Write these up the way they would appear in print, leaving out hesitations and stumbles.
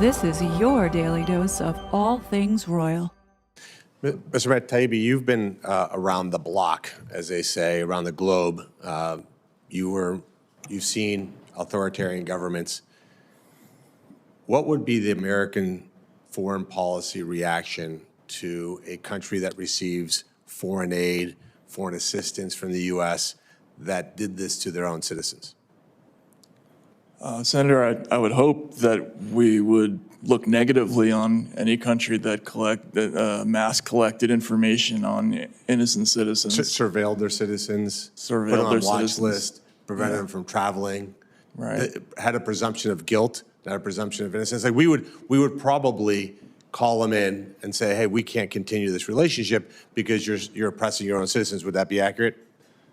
This is your daily dose of all things royal. Mr. Matt Taibbi, you've been around the block, as they say, around the globe. You've seen authoritarian governments. What would be the American foreign policy reaction to a country that receives foreign aid, foreign assistance from the U.S. that did this to their own citizens? Senator, I would hope that we would look negatively on any country that mass collected information on innocent citizens. Surveilled their citizens, Surveilled put them on their watch citizens. list, prevented them from traveling, Right. had a presumption of guilt, not a presumption of innocence. Like we would probably call them in and say, hey, we can't continue this relationship because you're oppressing your own citizens. Would that be accurate?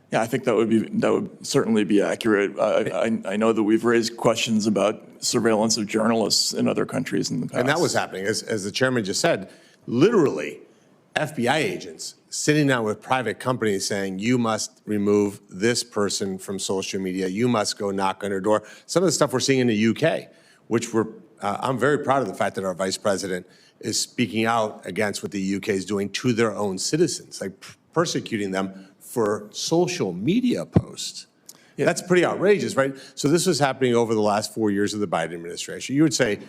Yeah, I think that would certainly be accurate. I know that we've raised questions about surveillance of journalists in other countries in the past. And that was happening, as the chairman just said, literally FBI agents sitting down with private companies saying, you must remove this person from social media. You must go knock on their door. Some of the stuff we're seeing in the UK, which I'm very proud of the fact that our vice president is speaking out against what the UK is doing to their own citizens, like persecuting them for social media posts. Yeah. That's pretty outrageous, right? So this was happening over the last 4 years of the Biden administration. You would say,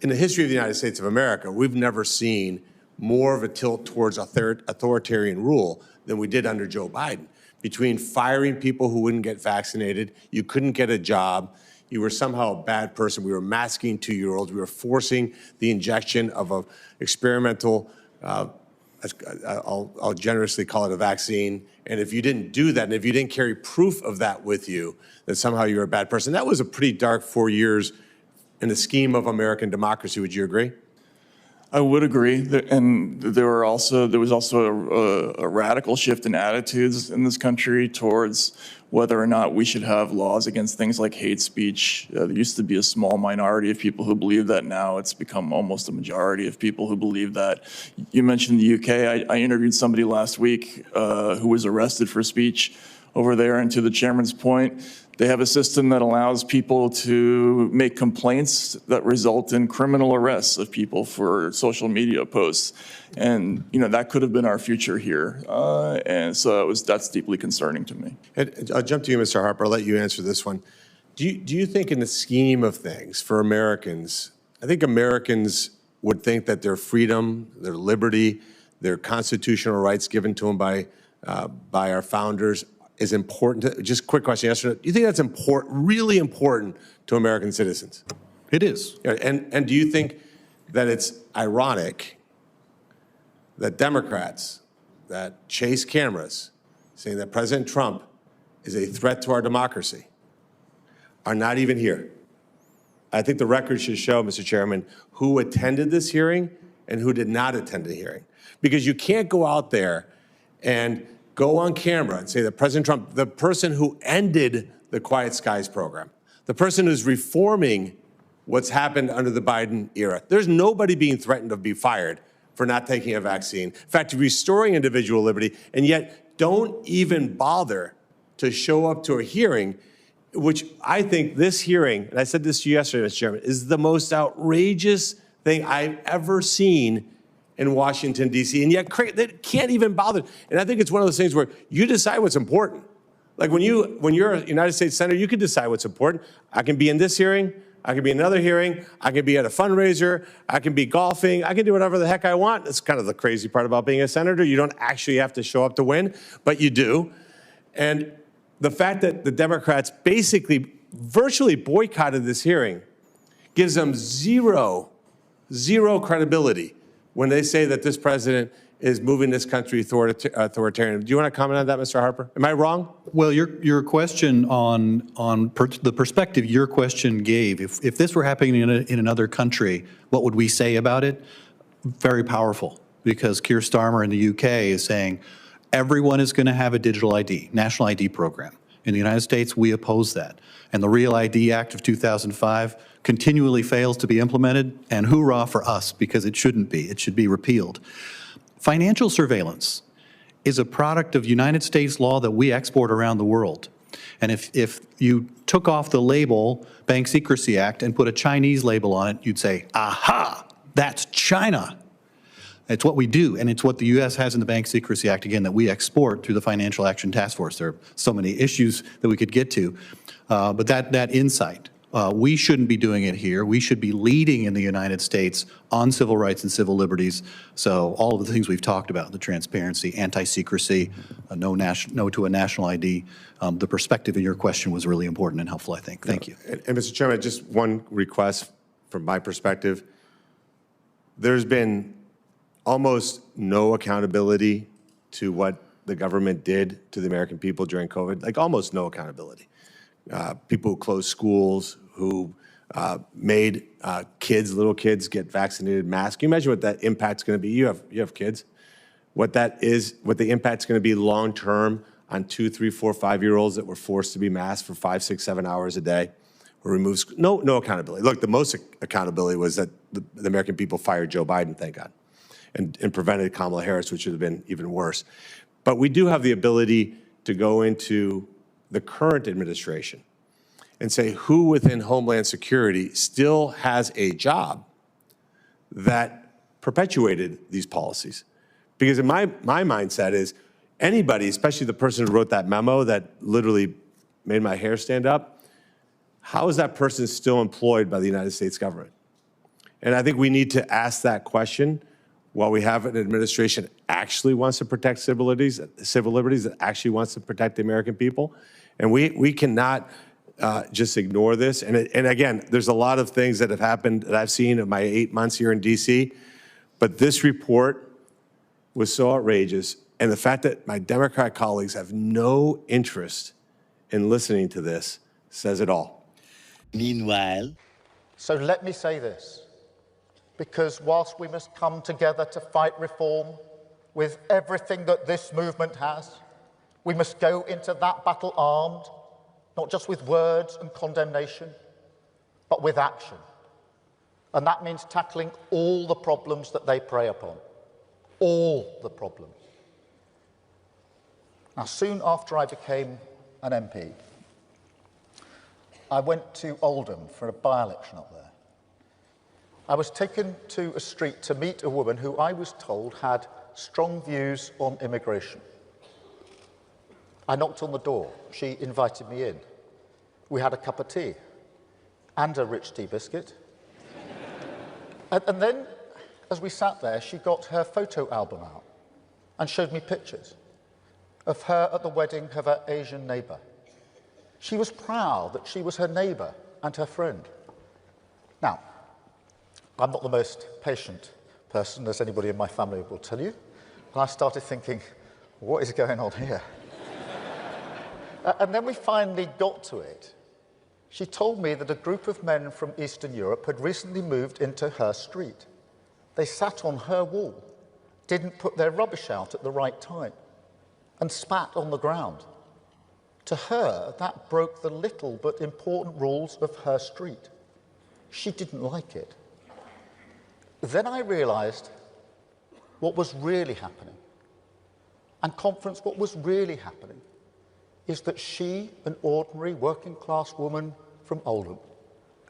in the history of the United States of America, we've never seen more of a tilt towards authoritarian rule than we did under Joe Biden. Between firing people who wouldn't get vaccinated, you couldn't get a job, you were somehow a bad person, we were masking 2-year-olds, we were forcing the injection of an experimental, I'll generously call it a vaccine. And if you didn't do that, and if you didn't carry proof of that with you, that somehow you're a bad person. That was a pretty dark 4 years in the scheme of American democracy. Would you agree? I would agree, and there was also a radical shift in attitudes in this country towards whether or not we should have laws against things like hate speech. There used to be a small minority of people who believe that. Now it's become almost a majority of people who believe that. You mentioned the UK. I interviewed somebody last week who was arrested for speech over there, and to the chairman's point, they have a system that allows people to make complaints that result in criminal arrests of people for social media posts. And, that could have been our future here. And so that's deeply concerning to me. And I'll jump to you, Mr. Harper. I'll let you answer this one. Do you think in the scheme of things for Americans, I think Americans would think that their freedom, their liberty, their constitutional rights given to them by our founders is important. Just a quick question, yes or no. Do you think that's important, really important to American citizens? It is. And do you think that it's ironic that Democrats that chase cameras saying that President Trump is a threat to our democracy are not even here? I think the record should show, Mr. Chairman, who attended this hearing and who did not attend the hearing. Because you can't go out there and go on camera and say that President Trump, the person who ended the Quiet Skies program, the person who's reforming what's happened under the Biden era, there's nobody being threatened to be fired for not taking a vaccine. In fact, restoring individual liberty, and yet don't even bother to show up to a hearing, which I think this hearing, and I said this to you yesterday, Mr. Chairman, is the most outrageous thing I've ever seen in Washington, D.C., and yet they can't even bother. And I think it's one of those things where you decide what's important. Like when you're a United States Senator, you can decide what's important. I can be in this hearing, I can be in another hearing, I can be at a fundraiser, I can be golfing, I can do whatever the heck I want. That's kind of the crazy part about being a senator. You don't actually have to show up to win, but you do. And the fact that the Democrats basically virtually boycotted this hearing gives them zero credibility when they say that this president is moving this country authoritarian. Do you want to comment on that, Mr. Harper? Am I wrong? Well, your question on the perspective your question gave, if this were happening in another country, what would we say about it? Very powerful, because Keir Starmer in the UK is saying everyone is going to have a digital ID, national ID program. In the United States, we oppose that. And the Real ID Act of 2005 continually fails to be implemented, and hoorah for us, because it shouldn't be. It should be repealed. Financial surveillance is a product of United States law that we export around the world. And if you took off the label, Bank Secrecy Act, and put a Chinese label on it, you'd say, aha, that's China. It's what we do, and it's what the U.S. has in the Bank Secrecy Act, again, that we export through the Financial Action Task Force. There are so many issues that we could get to, but that insight, we shouldn't be doing it here. We should be leading in the United States on civil rights and civil liberties. So all of the things we've talked about, the transparency, anti-secrecy, no to a national ID, the perspective in your question was really important and helpful, I think. Thank you. And Mr. Chairman, just one request from my perspective. There's been almost no accountability to what the government did to the American people during COVID, like almost no accountability. People who closed schools, who made little kids get vaccinated masks. Can you imagine what that impact's going to be? You have kids. What the impact's going to be long term on 2, 3, 4, 5-year-olds that were forced to be masked for 5, 6, 7 hours a day, or removed. No accountability. Look, the most accountability was that the American people fired Joe Biden, thank God, and prevented Kamala Harris, which would have been even worse. But we do have the ability to go into the current administration and say who within Homeland Security still has a job that perpetuated these policies. Because in my mindset is anybody, especially the person who wrote that memo that literally made my hair stand up, how is that person still employed by the United States government? And I think we need to ask that question while we have an administration that actually wants to protect civil liberties, that actually wants to protect the American people. And we cannot just ignore this. And again, there's a lot of things that have happened that I've seen in my 8 months here in DC, but this report was so outrageous. And the fact that my Democrat colleagues have no interest in listening to this says it all. Meanwhile. So let me say this, because whilst we must come together to fight reform with everything that this movement has, we must go into that battle armed, not just with words and condemnation, but with action. And that means tackling all the problems that they prey upon. All the problems. Now, soon after I became an MP, I went to Oldham for a by-election up there. I was taken to a street to meet a woman who I was told had strong views on immigration. I knocked on the door. She invited me in. We had a cup of tea and a rich tea biscuit. And then, as we sat there, she got her photo album out and showed me pictures of her at the wedding of her Asian neighbour. She was proud that she was her neighbour and her friend. Now, I'm not the most patient person, as anybody in my family will tell you. And I started thinking, what is going on here? And then we finally got to it. She told me that a group of men from Eastern Europe had recently moved into her street. They sat on her wall, didn't put their rubbish out at the right time, and spat on the ground. To her, that broke the little but important rules of her street. She didn't like it. Then I realized what was really happening. And conference, what was really happening is that she, an ordinary working-class woman from Oldham,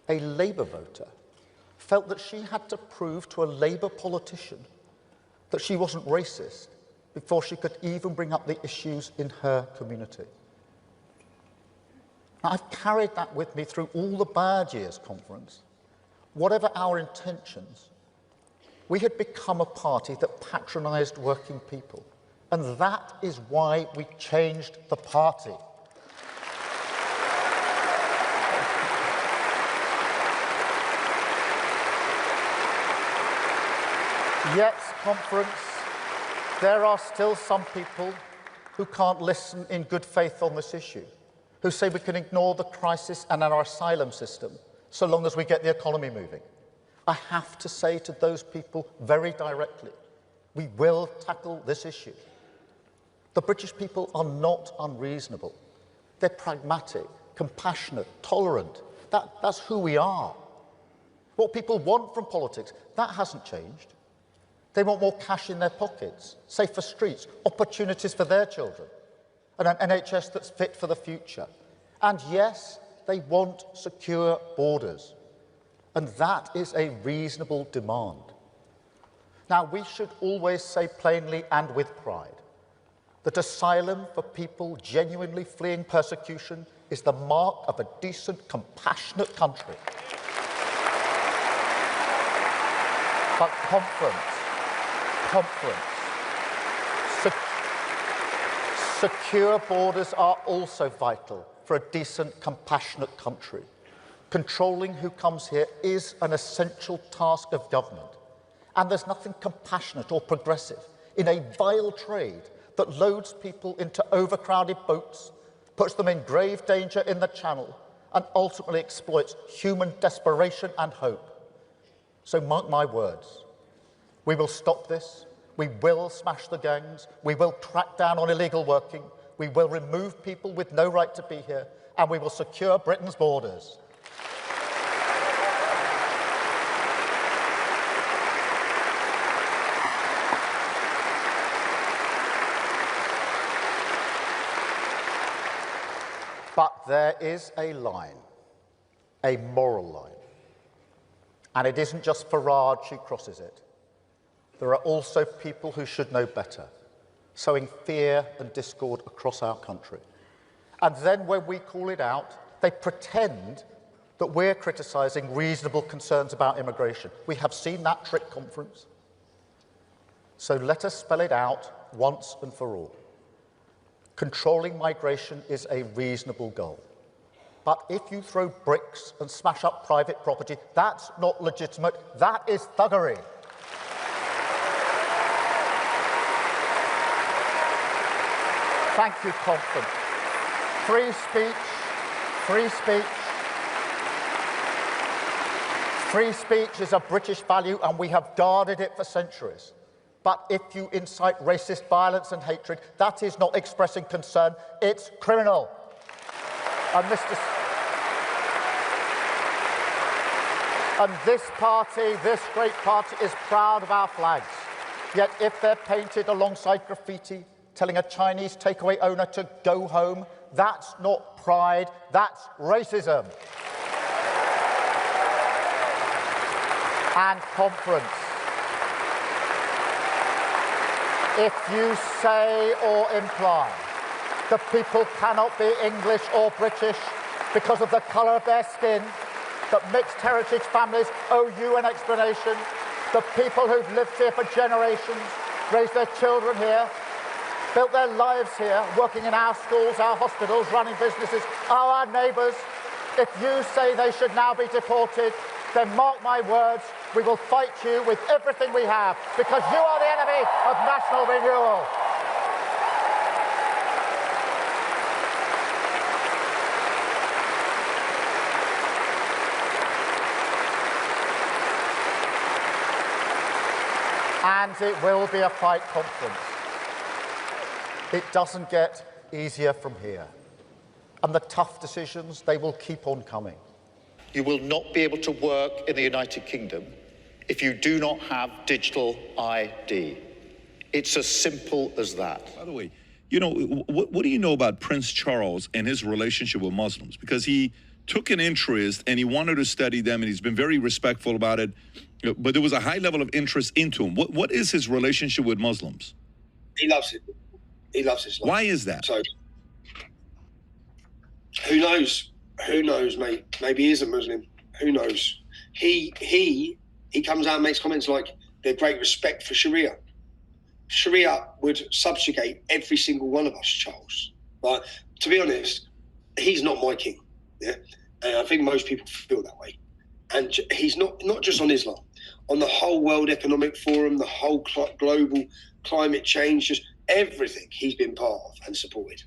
a Labour voter, felt that she had to prove to a Labour politician that she wasn't racist before she could even bring up the issues in her community. Now, I've carried that with me through all the bad years, conference. Whatever our intentions, we had become a party that patronised working people. And that is why we changed the party. Yet, conference, there are still some people who can't listen in good faith on this issue, who say we can ignore the crisis and our asylum system so long as we get the economy moving. I have to say to those people very directly, we will tackle this issue. The British people are not unreasonable. They're pragmatic, compassionate, tolerant. That's who we are. What people want from politics, that hasn't changed. They want more cash in their pockets, safer streets, opportunities for their children, and an NHS that's fit for the future. And yes, they want secure borders. And that is a reasonable demand. Now, we should always say plainly and with pride that asylum for people genuinely fleeing persecution is the mark of a decent, compassionate country. But secure borders are also vital for a decent, compassionate country. Controlling who comes here is an essential task of government. And there's nothing compassionate or progressive in a vile trade that loads people into overcrowded boats, puts them in grave danger in the Channel, and ultimately exploits human desperation and hope. So mark my words, we will stop this, we will smash the gangs, we will crack down on illegal working, we will remove people with no right to be here, and we will secure Britain's borders. But there is a line, a moral line, and it isn't just Farage who crosses it. There are also people who should know better, sowing fear and discord across our country. And then when we call it out, they pretend that we're criticising reasonable concerns about immigration. We have seen that trick conference. So let us spell it out once and for all. Controlling migration is a reasonable goal. But if you throw bricks and smash up private property, that's not legitimate, that is thuggery. Thank you, Conference. Free speech is a British value and we have guarded it for centuries. But if you incite racist violence and hatred, that is not expressing concern, it's criminal. And this party, this great party, is proud of our flags. Yet if they're painted alongside graffiti, telling a Chinese takeaway owner to go home, that's not pride, that's racism. And Conference. If you say or imply that people cannot be English or British because of the colour of their skin, that mixed heritage families owe you an explanation, that people who've lived here for generations, raised their children here, built their lives here, working in our schools, our hospitals, running businesses, are our neighbours, if you say they should now be deported, then mark my words, we will fight you with everything we have, because you are the enemy of national renewal. And it will be a fight, Conference. It doesn't get easier from here. And the tough decisions, they will keep on coming. You will not be able to work in the United Kingdom if you do not have digital ID. It's as simple as that. By the way, you know, what do you know about Prince Charles and his relationship with Muslims? Because he took an interest and he wanted to study them, and he's been very respectful about it. But there was a high level of interest into him. What is his relationship with Muslims? He loves it. He loves Islam. Why is that? So, who knows? Who knows, mate? Maybe he is a Muslim. Who knows? He comes out and makes comments like there's great respect for Sharia. Sharia would subjugate every single one of us, Charles. But to be honest, he's not my king. Yeah, and I think most people feel that way. And he's not just on Islam, on the whole World Economic Forum, the whole global climate change, just everything he's been part of and supported.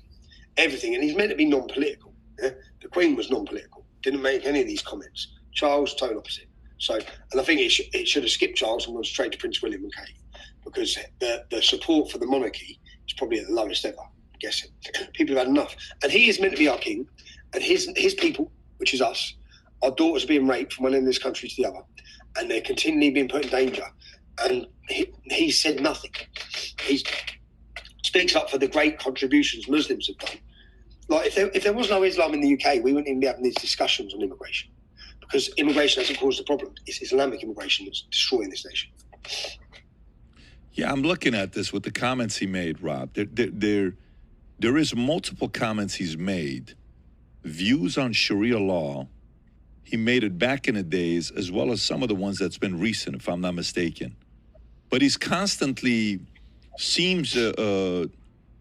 Everything. And he's meant to be non-political. Yeah? The Queen was non-political, didn't make any of these comments. Charles, total opposite. So, and I think it should have skipped Charles and gone straight to Prince William and Kate, because the support for the monarchy is probably at the lowest ever, I'm guessing. People have had enough. And he is meant to be our king, and his people, which is us, our daughters are being raped from one end of this country to the other, and they're continually being put in danger. And he said nothing. He speaks up for the great contributions Muslims have done Like, if there was no Islam in the UK, we wouldn't even be having these discussions on immigration, because immigration hasn't caused the problem. It's Islamic immigration that's destroying this nation. Yeah, I'm looking at this with the comments he made, Rob. There is multiple comments he's made, views on Sharia law. He made it back in the days, as well as some of the ones that's been recent, if I'm not mistaken. But he's constantly seems to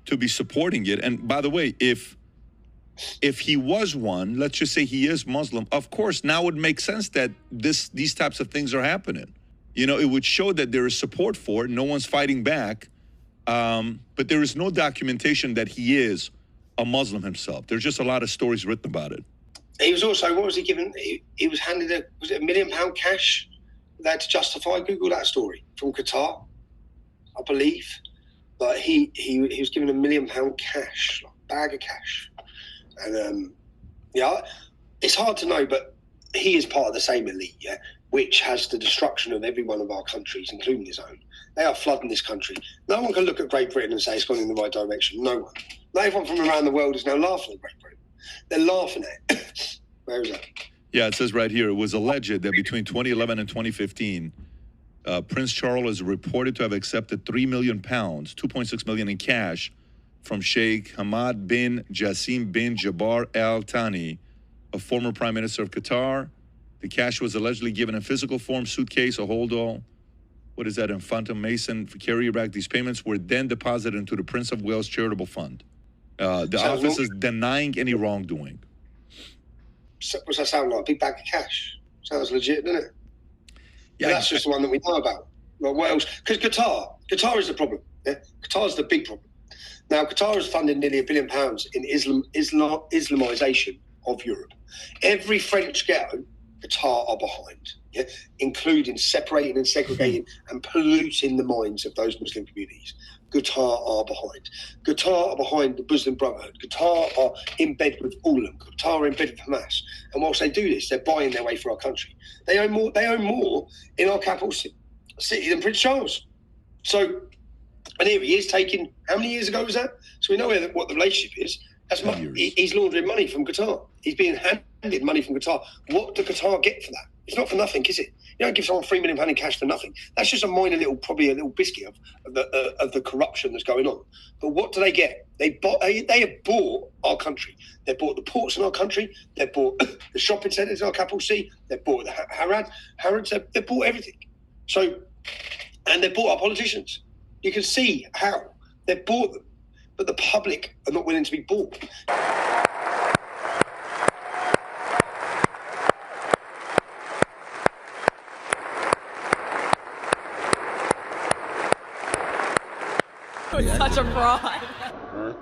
be supporting it. And by the way, if he was one, let's just say he is Muslim, of course, now it would make sense that these types of things are happening. You know, it would show that there is support for it. No one's fighting back. But there is no documentation that he is a Muslim himself. There's just a lot of stories written about it. He was also, what was he given? He was handed was it £1 million cash? They had to justify. Google that story from Qatar, I believe. But he was given £1 million cash, like a bag of cash. And yeah, it's hard to know, but he is part of the same elite, yeah, which has the destruction of every one of our countries, including his own. They are flooding this country. No one can look at Great Britain and say it's gone in the right direction. No one. Everyone from around the world is now laughing at Great Britain. They're laughing at it. Where is that? Yeah, it says right here, it was alleged that between 2011 and 2015, Prince Charles is reported to have accepted £3 million, 2.6 million in cash from Sheikh Hamad bin Jassim bin Jabbar Al Thani, a former prime minister of Qatar. The cash was allegedly given in physical form, suitcase, a hold-all. What is that, Infanta Mason carrier bag? These payments were then deposited into the Prince of Wales Charitable Fund. The office is denying any wrongdoing. What's that sound like? A big bag of cash? Sounds legit, doesn't it? Yeah, that's just the one that we know about. Well, what else? Because Qatar is the problem. Yeah? Qatar is the big problem. Now, Qatar has funded nearly £1 billion in Islamization of Europe. Every French ghetto, Qatar are behind, yeah? Including separating and segregating and polluting the minds of those Muslim communities. Qatar are behind. Qatar are behind the Muslim Brotherhood. Qatar are in bed with all of them. Qatar are in bed with Hamas. And whilst they do this, they're buying their way for our country. They own more in our capital city than Prince Charles. So, and here he is taking, how many years ago was that? So we know what the relationship is. He's laundering money from Qatar. He's being handed money from Qatar. What do Qatar get for that? It's not for nothing, is it? You don't give someone £3 million in cash for nothing. That's just a minor little, probably a little biscuit of the corruption that's going on. But what do they get? They have bought our country. They bought the ports in our country. They bought the shopping centres in our capital city. They bought the Harrods. They bought everything. So, and they bought our politicians. You can see how they bought them, but the public are not willing to be bought. Such a fraud.